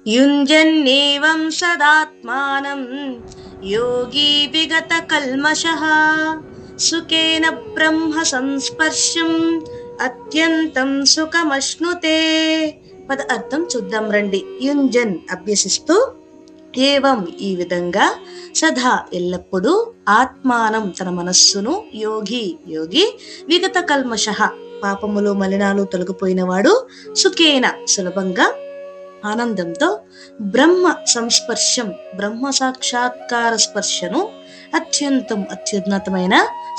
యుంజన్నేవం సదాత్మానం యోగి విగత కల్మషః సుఖేన బ్రహ్మ సంస్పర్శం అత్యంతం సుఖమశ్నుతే. పద అర్థం చూద్దాం రండి. యుంజన్ అభ్యసిస్తూ, ఏవం ఈ విధంగా, సదా ఎల్లప్పుడూ, ఆత్మానం తన మనస్సును, యోగి విగత కల్మషః పాపములు మలినాలు తొలగిపోయినవాడు, సుఖేన సులభంగా, ఆనందంతో, బ్రహ్మ సంస్పర్శం బ్రహ్మ సాక్షాత్కార స్పర్శను, అత్యంతం అత్యున్నతమైన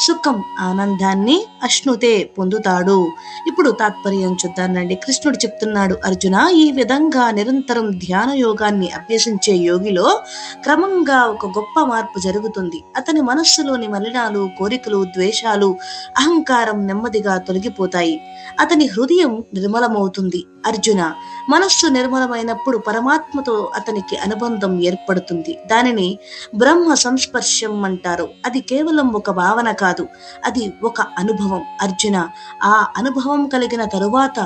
సుఖం ఆనందాన్ని, అశ్నుతే పొందుతాడు. ఇప్పుడు తాత్పర్యం చూద్దానండి. కృష్ణుడు చెప్తున్నాడు, అర్జున, ఈ విధంగా నిరంతరం ధ్యాన యోగాన్ని అభ్యసించే యోగిలో క్రమంగా ఒక గొప్ప మార్పు జరుగుతుంది. అతని మనస్సులోని మలినాలు, కోరికలు, ద్వేషాలు, అహంకారం నెమ్మదిగా తొలగిపోతాయి. అతని హృదయం నిర్మలమవుతుంది. అర్జున, మనస్సు నిర్మలమైనప్పుడు పరమాత్మతో అతనికి అనుబంధం ఏర్పడుతుంది. దానిని బ్రహ్మ సంస్పర్శం అంటారు. అది కేవలం ఒక భావన కాదు, అది ఒక అనుభవం. అర్జున, ఆ అనుభవం కలిగిన తరువాత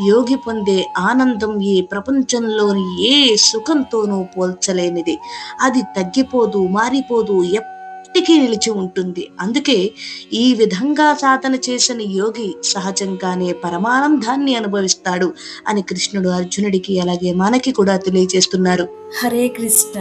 యోగి పొందే ఆనందం ఈ ప్రపంచంలోని ఏ సుఖంతోనూ పోల్చలేనిది. అది తగ్గిపోదు, మారిపోదు, ఎప్పటికీ నిలిచి ఉంటుంది. అందుకే ఈ విధంగా సాధన చేసిన యోగి సహజంగానే పరమానందాన్ని అనుభవిస్తాడు అని కృష్ణుడు అర్జునుడికి, అలాగే మనకి కూడా తెలియజేస్తున్నారు. హరే కృష్ణ.